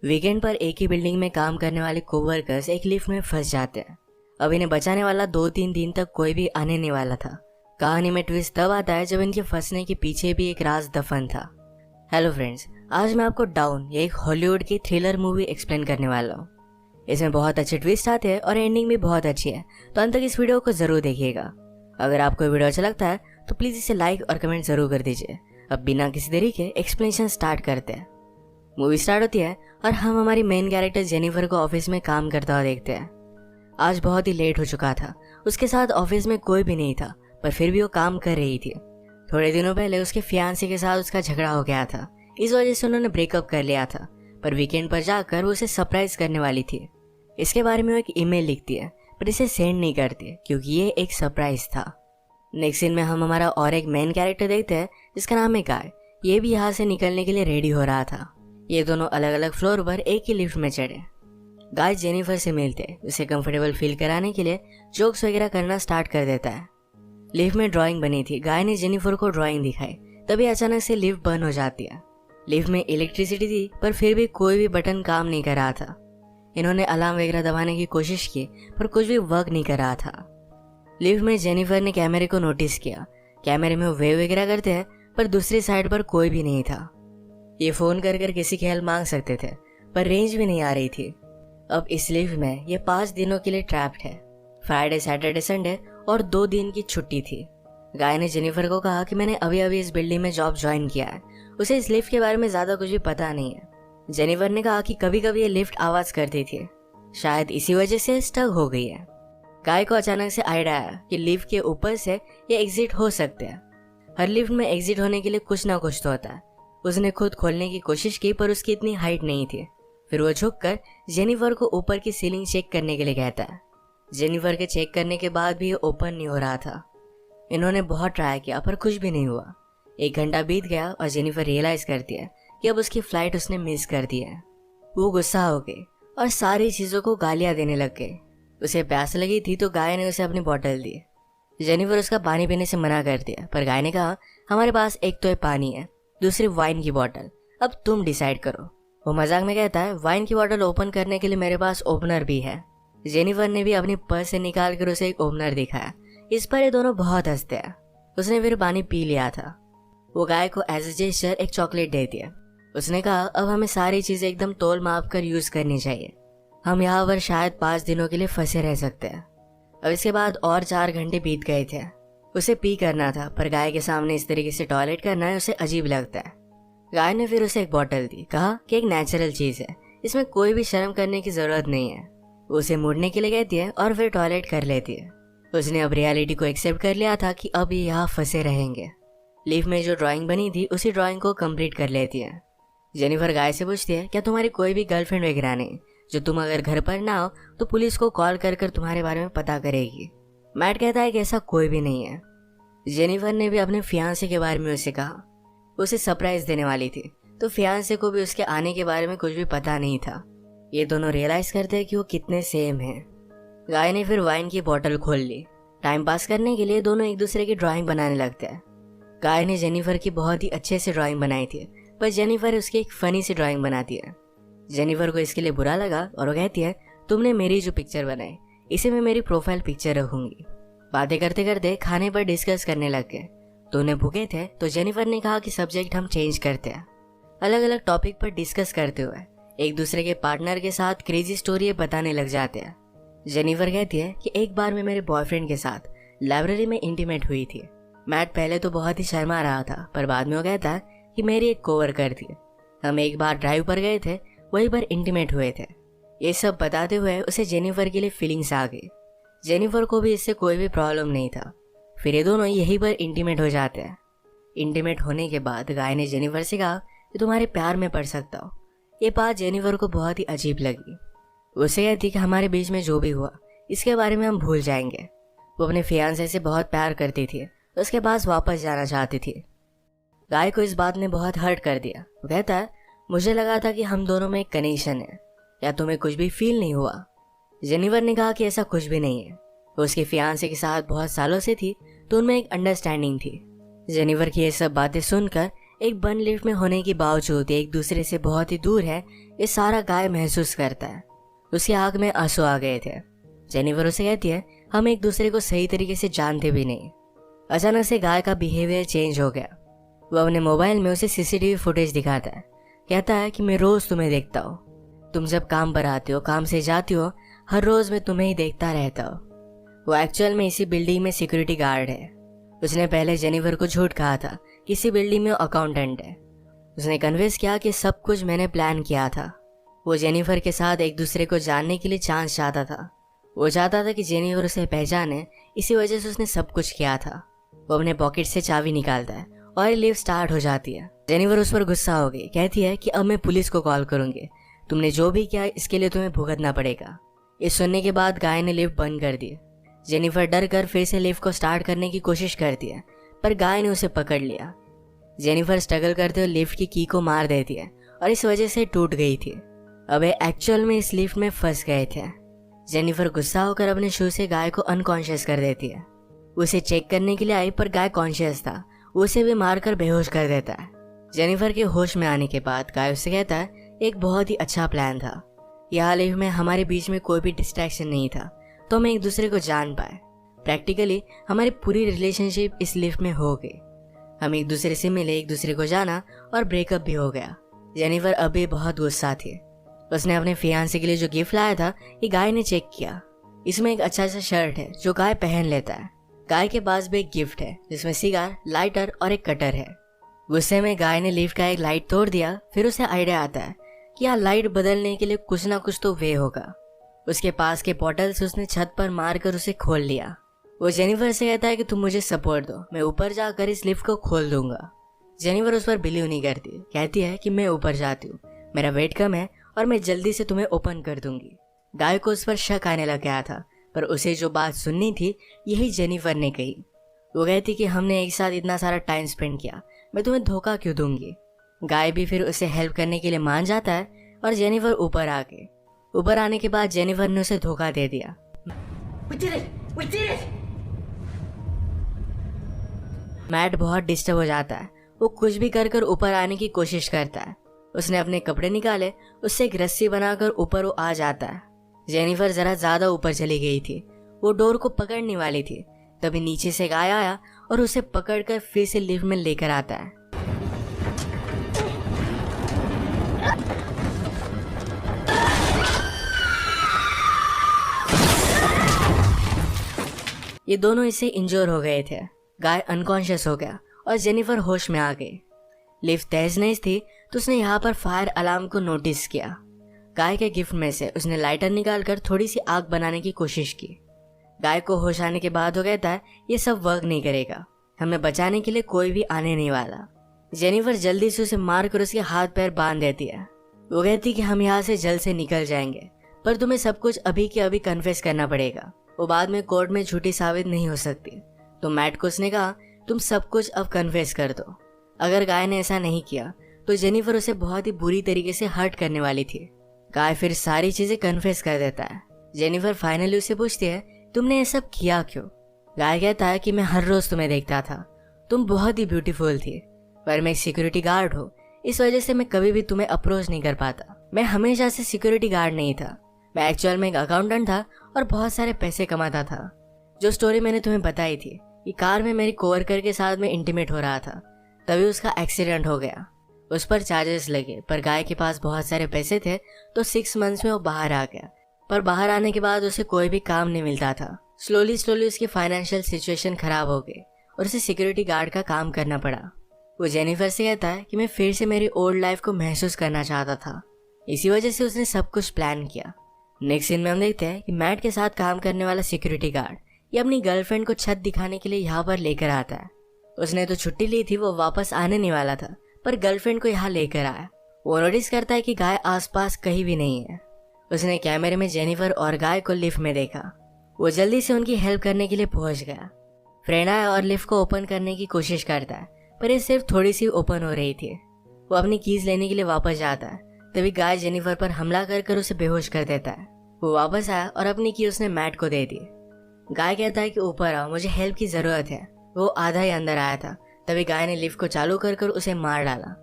Weekend पर एक ही building में काम करने वाले कोवर्कर्स एक लिफ्ट में फंस जाते हैं। अब इन्हें बचाने वाला 2-3 दिन तक कोई भी आने नहीं वाला था। कहानी में ट्विस्ट तब आता है जब इनके फंसने के पीछे भी एक राज दफन था। हेलो फ्रेंड्स, आज मैं आपको डाउन ये एक हॉलीवुड की थ्रिलर मूवी एक्सप्लेन करने वाला हूँ। इसमें बहुत अच्छे ट्विस्ट आते हैं और एंडिंग भी बहुत अच्छी है, तो अंत तक इस वीडियो को जरूर देखिएगा। अगर आपको वीडियो अच्छा लगता है तो प्लीज़ इसे लाइक और कमेंट जरूर कर दीजिए। अब बिना किसी देरी के एक्सप्लेनेशन स्टार्ट करते हैं। मूवी स्टार्ट होती है और हम हमारी मेन कैरेक्टर जेनिफर को ऑफिस में काम करता हुआ देखते हैं। आज बहुत ही लेट हो चुका था। उसके साथ ऑफिस में कोई भी नहीं था, पर फिर भी वो काम कर रही थी। थोड़े दिनों पहले उसके फियांसे के साथ उसका झगड़ा हो गया था, इस वजह से उन्होंने ब्रेकअप कर लिया था। पर वीकेंड पर जाकर वो उसे सरप्राइज करने वाली थी। इसके बारे में वो एक ईमेल लिखती है, पर इसे सेंड नहीं करती क्योंकि ये एक सरप्राइज था। नेक्स्ट सीन में हम हमारा और एक मेन कैरेक्टर देखते हैं जिसका नाम है गाय। ये भी यहाँ से निकलने के लिए रेडी हो रहा था। ये दोनों अलग अलग फ्लोर पर एक ही लिफ्ट में चढ़े। गाय जेनिफर से मिलते उसे कंफर्टेबल फील कराने के लिए जोक्स वगैरह करना स्टार्ट कर देता है। लिफ्ट में ड्राइंग बनी थी। गाय ने जेनिफर को ड्राइंग दिखाई, तभी अचानक से लिफ्ट बंद हो जाती है। लिफ्ट में इलेक्ट्रिसिटी थी, पर फिर भी कोई भी बटन काम नहीं कर रहा था। इन्होंने अलार्म वगैरह दबाने की कोशिश की, पर कुछ भी वर्क नहीं कर रहा था। लिफ्ट में जेनिफर ने कैमरे को नोटिस किया। कैमरे में वो वेव वगैरह करते हैं, पर दूसरी साइड पर कोई भी नहीं था। ये फोन कर किसी की हेल्प मांग सकते थे, पर रेंज भी नहीं आ रही थी। अब इस लिफ्ट में ये 5 दिनों के लिए ट्रैप्ड है। फ्राइडे, सैटरडे, संडे और 2 दिन की छुट्टी थी। गाय ने जेनिफर को कहा कि मैंने अभी अभी इस बिल्डिंग में जॉब ज्वाइन किया है, उसे इस लिफ्ट के बारे में ज्यादा कुछ भी पता नहीं है। जेनिफर ने कहा कि कभी कभी ये लिफ्ट आवाज करती थी, शायद इसी वजह से स्टक हो गई है। गाय को अचानक से आइडिया आया कि लिफ्ट के ऊपर से ये एग्जिट हो सकते हैं। हर लिफ्ट में एग्जिट होने के लिए कुछ ना कुछ तो होता है। उसने खुद खोलने की कोशिश की, पर उसकी इतनी हाइट नहीं थी। फिर वो झुककर जेनिफर को ऊपर की सीलिंग चेक करने के लिए कहता है। जेनिफर के चेक करने के बाद भी ये ओपन नहीं हो रहा था। इन्होंने बहुत ट्राई किया, पर कुछ भी नहीं हुआ। 1 घंटा बीत गया और जेनिफर रियलाइज करती है कि अब उसकी फ्लाइट उसने मिस कर दी है। वो गुस्सा हो गई और सारी चीजों को गालियां देने लग गई। उसे प्यास लगी थी तो गाय ने उसे अपनी बोतल दी। जेनिफर उसका पानी पीने से मना कर दिया, पर गाय ने कहा हमारे पास एक तो पानी है, दूसरी वाइन की बोतल, अब तुम डिसाइड करो। वो मजाक में कहता है वाइन की बोतल ओपन करने के लिए मेरे पास ओपनर भी है। जेनिफर ने भी अपनी पर्स से निकाल कर उसे एक ओपनर दिखाया। इस पर ये दोनों बहुत हंसते हैं। उसने फिर पानी पी लिया था। वो गाय को एज ए जेस्चर एक चॉकलेट दे दिया। उसने कहा अब हमें सारी चीजें एकदम तोल माप कर यूज करनी चाहिए। हम यहाँ पर शायद 5 दिनों के लिए फंसे रह सकते हैं। अब इसके बाद और 4 घंटे बीत गए थे। उसे पी करना था, पर गाय के सामने इस तरीके से टॉयलेट करना है उसे अजीब लगता है। गाय ने फिर उसे एक बोतल दी, कहा कि एक नेचुरल चीज है, इसमें कोई भी शर्म करने की जरूरत नहीं है। वो उसे मुड़ने के लिए कहती है और फिर टॉयलेट कर लेती है। उसने अब रियलिटी को एक्सेप्ट कर लिया था कि अब ये यहाँ फंसे रहेंगे। लिफ्ट में जो ड्राइंग बनी थी उसी ड्राइंग को कंप्लीट कर लेती है। जेनिफर गाय से पूछती है क्या तुम्हारी कोई भी गर्लफ्रेंड वगैरह नहीं, जो तुम अगर घर पर ना हो तो पुलिस को कॉल कर तुम्हारे बारे में पता करेगी। मैट कहता है कि ऐसा कोई भी नहीं है। जेनिफर ने भी अपने फियांसे के बारे में उसे कहा। उसे सरप्राइज देने वाली थी, तो फियांसे को भी उसके आने के बारे में कुछ भी पता नहीं था। ये दोनों रियलाइज करते हैं कि वो कितने सेम हैं। गाय ने फिर वाइन की बोतल खोल ली। टाइम पास करने के लिए दोनों एक दूसरे की ड्राइंग बनाने लगते हैं। गाय ने जेनिफर की बहुत ही अच्छे से ड्राइंग बनाई थी, पर जेनिफर उसकी एक फनी सी ड्राइंग बनाती है। जेनिफर को इसके लिए बुरा लगा और वो कहती है तुमने मेरी जो पिक्चर बनाई इसे मैं मेरी प्रोफाइल पिक्चर रखूंगी। बातें करते करते खाने पर डिस्कस करने लग गए। दोनों भूखे थे तो जेनिफर ने कहा कि सब्जेक्ट हम चेंज करते हैं। अलग अलग टॉपिक पर डिस्कस करते हुए एक दूसरे के पार्टनर के साथ क्रेजी स्टोरी बताने लग जाते हैं। जेनिफर कहती है कि एक बार मैं मेरे बॉयफ्रेंड के साथ लाइब्रेरी में इंटीमेट हुई थी। मैट पहले तो बहुत ही शर्मा रहा था, पर बाद में वो कहता है कि मेरी एक कोवर्कर थी। हम एक बार ड्राइव पर गए थे, वहीं पर इंटीमेट हुए थे। ये सब बताते हुए उसे जेनिफर के लिए फीलिंग्स आ गई। जेनिफर को भी इससे कोई भी प्रॉब्लम नहीं था। फिर ये दोनों यहीं पर इंटीमेट हो जाते हैं। इंटीमेट होने के बाद गाय ने जेनिफर से कहा कि तुम्हारे प्यार में पड़ सकता हो। ये बात जेनिफर को बहुत ही अजीब लगी। उसे कहती कि हमारे बीच में जो भी हुआ इसके बारे में हम भूल जाएंगे। वो अपने फियांसे से बहुत प्यार करती थी, उसके पास वापस जाना चाहती थी। गाय को इस बात ने बहुत हर्ट कर दिया। वो कहता है मुझे लगा था कि हम दोनों में एक कनेक्शन है, या तुम्हें कुछ भी फील नहीं हुआ। जेनिफर ने कहा कि ऐसा कुछ भी नहीं है। वो उसके फियांसे के साथ बहुत सालों से थी, तो उनमें एक अंडरस्टैंडिंग थी। जेनिफर की ये सब बातें सुनकर एक बंद लिफ्ट में होने के बावजूद एक दूसरे से बहुत ही दूर है, ये सारा गाय महसूस करता है। उसकी आंख में आंसू आ गए थे। जेनिफर उसे कहती है, हम एक दूसरे को सही तरीके से जानते भी नहीं। अचानक से गाय का बिहेवियर चेंज हो गया। वो अपने मोबाइल में उसे सीसीटीवी फुटेज दिखाता है। कहता है कि मैं रोज तुम्हें देखता हूँ, तुम जब काम पर आते हो, काम से जाती हो, हर रोज मैं तुम्हें ही देखता रहता हूँ। वो एक्चुअल में इसी बिल्डिंग में सिक्योरिटी गार्ड है। उसने पहले जेनिफर को झूठ कहा था कि इसी बिल्डिंग में अकाउंटेंट है। उसने कन्विंस किया कि सब कुछ मैंने प्लान किया था। वो जेनिफर के साथ एक दूसरे को जानने के लिए चांस चाहता था। वो चाहता था कि जेनिफर उसे पहचाने, इसी वजह से उसने सब कुछ किया था। वो अपने पॉकेट से चाबी निकालता है और लिफ्ट स्टार्ट हो जाती है। जेनिफर उस पर गुस्सा हो गई। कहती है कि अब मैं पुलिस को कॉल करूंगी, तुमने जो भी किया इसके लिए तुम्हें भुगतना पड़ेगा। ये सुनने के बाद गाय ने लिफ्ट बंद कर दी। जेनिफर डर कर फिर से लिफ्ट को स्टार्ट करने की कोशिश करती है, पर गाय ने उसे पकड़ लिया। जेनिफर स्ट्रगल करते हुए लिफ्ट की को मार देती है और इस वजह से टूट गई थी। अब ये एक्चुअल में इस लिफ्ट में फंस गए थे। जेनिफर गुस्सा होकर अपने शू से गाय को अनकॉन्शियस कर देती है। उसे चेक करने के लिए आई, पर गाय कॉन्शियस था। उसे भी मारकर बेहोश कर देता है। जेनिफर के होश में आने के बाद गाय उससे कहता है, एक बहुत ही अच्छा प्लान था। यहाँ लिफ्ट में हमारे बीच में कोई भी डिस्ट्रैक्शन नहीं था, तो हम एक दूसरे को जान पाए। प्रैक्टिकली हमारी पूरी रिलेशनशिप इस लिफ्ट में हो गई। हम एक दूसरे से मिले, एक दूसरे को जाना और ब्रेकअप भी हो गया। जेनिफर अभी बहुत गुस्सा थी। उसने अपने फियांसे के लिए जो गिफ्ट लाया था, ये गाय ने चेक किया। इसमें एक अच्छा सा शर्ट है जो गाय पहन लेता है। गाय के पास भी एक गिफ्ट है जिसमें सिगार, लाइटर और एक कटर है। गुस्से में गाय ने लिफ्ट का एक लाइट तोड़ दिया। फिर उसे आइडिया आता है कि यह लाइट बदलने के लिए कुछ ना कुछ तो वे होगा। उसके पास के पोर्टल से उसने छत पर मारकर उसे खोल लिया। वो जेनिफर से कहता है कि तुम मुझे सपोर्ट दो, मैं ऊपर जाकर इस लिफ्ट को खोल दूंगा। जेनिफर उस पर बिलीव नहीं करती। कहती है कि मैं ऊपर जाती हूँ, मेरा वेट कम है और मैं जल्दी से तुम्हें ओपन कर दूंगी। गाय को उस पर शक आने लग गया था, पर उसे जो बात सुननी थी यही जेनिफर ने कही। वो कहती कि हमने एक साथ इतना सारा टाइम स्पेंड किया, मैं तुम्हें धोखा क्यों दूंगी। गाय भी फिर उसे हेल्प करने के लिए मान जाता है और जेनिफर ऊपर ऊपर आने के बाद जेनिफर ने उसे धोखा दे दिया। We did it! मैट बहुत डिस्टर्ब हो जाता है। वो कुछ भी कर ऊपर आने की कोशिश करता है। उसने अपने कपड़े निकाले, उससे एक रस्सी बनाकर ऊपर वो आ जाता है। जेनिफर जरा ज्यादा ऊपर चली गई थी। वो डोर को पकड़ने वाली थी, तभी नीचे से गाय आया और उसे पकड़कर फिर से लिफ्ट में लेकर आता है। ये दोनों इससे इंजोर हो गए थे। गाय अनकॉन्शियस हो गया और जेनिफर होश में आ गई। लिफ्ट तेज नहीं थी तो उसने यहाँ पर फायर अलार्म को नोटिस किया। गाय के गिफ्ट में से उसने लाइटर निकालकर थोड़ी सी आग बनाने की कोशिश की। गाय को होश आने के बाद वो कहता है, ये सब वर्क नहीं करेगा, हमें बचाने के लिए कोई भी आने नहीं वाला। जेनिफर जल्दी से उसे मारकर उसके हाथ पैर बांध देती है। वो कहती कि हम यहाँ से जल्द से निकल जाएंगे, पर तुम्हें सब कुछ अभी के अभी कन्फेस करना पड़ेगा। वो बाद में कोर्ट में झूठी साबित नहीं हो सकती। तो मैट को उसने कहा, तुम सब कुछ अब कन्फेस कर दो। अगर गाय ने ऐसा नहीं किया तो जेनिफर उसे बहुत ही बुरी तरीके से हर्ट करने वाली थी। गाय फिर सारी चीजें कन्फेस कर देता है। जेनिफर फाइनली उसे पूछती है, तुमने ये सब किया क्यों। गाय कहता है कि मैं हर रोज तुम्हें देखता था, तुम बहुत ही ब्यूटीफुल थी, पर मैं एक सिक्योरिटी गार्ड हूँ, इस वजह से मैं कभी भी तुम्हें अप्रोच नहीं कर पाता। मैं हमेशा से सिक्योरिटी गार्ड नहीं था, मैं एक्चुअल में एक अकाउंटेंट था और बहुत सारे पैसे कमाता था। जो स्टोरी मैंने तुम्हें बताई थी, ये कार में मेरी कोवर्कर के साथ में इंटीमेट हो रहा था, तभी उसका एक्सीडेंट हो गया। उस पर चार्जेस लगे, पर गाय के पास बहुत सारे पैसे थे तो 6 मंथ्स में वो बाहर आ गया। पर बाहर आने के बाद उसे कोई भी काम नहीं मिलता था। स्लोली उसकी फाइनेंशियल सिचुएशन खराब हो गई और उसे सिक्योरिटी गार्ड का काम करना पड़ा। वो जेनिफर से कहता है कि मैं फिर से मेरी ओल्ड लाइफ को महसूस करना चाहता था, इसी वजह से उसने सब कुछ प्लान किया। नेक्स्ट सीन में हम देखते हैं कि मैट के साथ काम करने वाला सिक्योरिटी गार्ड ये अपनी गर्लफ्रेंड को छत दिखाने के लिए यहाँ पर लेकर आता है। उसने तो छुट्टी ली थी, वो वापस आने नहीं वाला था, पर गर्लफ्रेंड को यहाँ लेकर आया। वो नोटिस करता है कि गाय आसपास कहीं भी नहीं है। उसने कैमरे में जेनिफर और गाय को लिफ्ट में देखा। वो जल्दी से उनकी हेल्प करने के लिए पहुंच गया। फ्रेंड आया और लिफ्ट को ओपन करने की कोशिश करता है, पर ये सिर्फ थोड़ी सी ओपन हो रही थी। वो अपनी कीज लेने के लिए वापस जाता है, तभी गाय जेनिफर पर हमला कर उसे बेहोश कर देता है। वो वापस आया और अपनी की उसने मैट को दे दी। गाय कहता है कि ऊपर आओ, मुझे हेल्प की जरूरत है। वो आधा ही अंदर आया था तभी गाय ने लिफ्ट को चालू कर कर उसे मार डाला।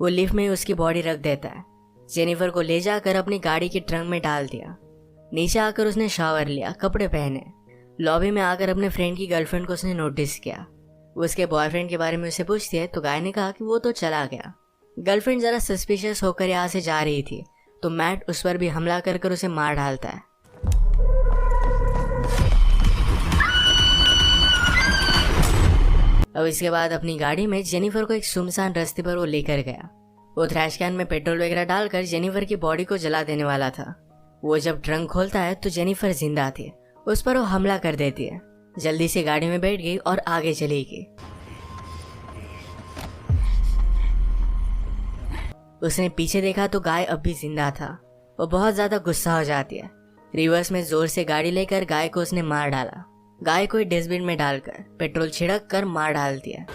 वो लिफ्ट में ही उसकी बॉडी रख देता है। जेनिफर को ले जाकर अपनी गाड़ी के ट्रंक में डाल दिया। नीचे आकर उसने शावर लिया, कपड़े पहने। लॉबी में आकर अपने फ्रेंड की गर्लफ्रेंड को उसने नोटिस किया। वो उसके बॉयफ्रेंड के बारे में उसे पूछती है तो गाय ने कहा कि वो तो चला गया। गर्लफ्रेंड जरा सस्पिशियस होकर यहाँ से जा रही थी तो मैट उस पर भी हमला कर कर उसे मार डालता है। अब इसके बाद अपनी गाड़ी में जेनिफर को एक सुनसान रास्ते पर वो लेकर गया। वो थ्रैश कैन में पेट्रोल वगैरह डालकर जेनिफर की बॉडी को जला देने वाला था। वो जब ट्रंक खोलता है तो जेनिफर जिंदा थी। उस पर वो हमला कर देती है। जल्दी से गाड़ी में बैठ गई और आगे चली गई। उसने पीछे देखा तो गाय अब भी जिंदा था। वो बहुत ज्यादा गुस्सा हो जाती है। रिवर्स में जोर से गाड़ी लेकर गाय को उसने मार डाला। गाय को डस्टबिन में डालकर पेट्रोल छिड़क कर मार डाल दिया।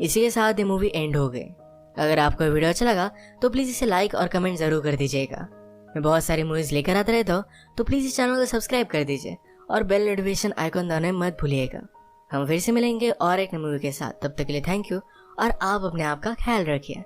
इसी के साथ ये मूवी एंड हो गई। अगर आपको वीडियो अच्छा लगा तो प्लीज़ इसे लाइक और कमेंट ज़रूर कर दीजिएगा। मैं बहुत सारी मूवीज़ लेकर आता रहता हूँ तो प्लीज़ इस चैनल को सब्सक्राइब कर दीजिए और बेल नोटिफिकेशन आइकॉन दबाना मत भूलिएगा। हम फिर से मिलेंगे और एक नई मूवी के साथ। तब तक के लिए थैंक यू और आप अपने आप का ख्याल रखिए।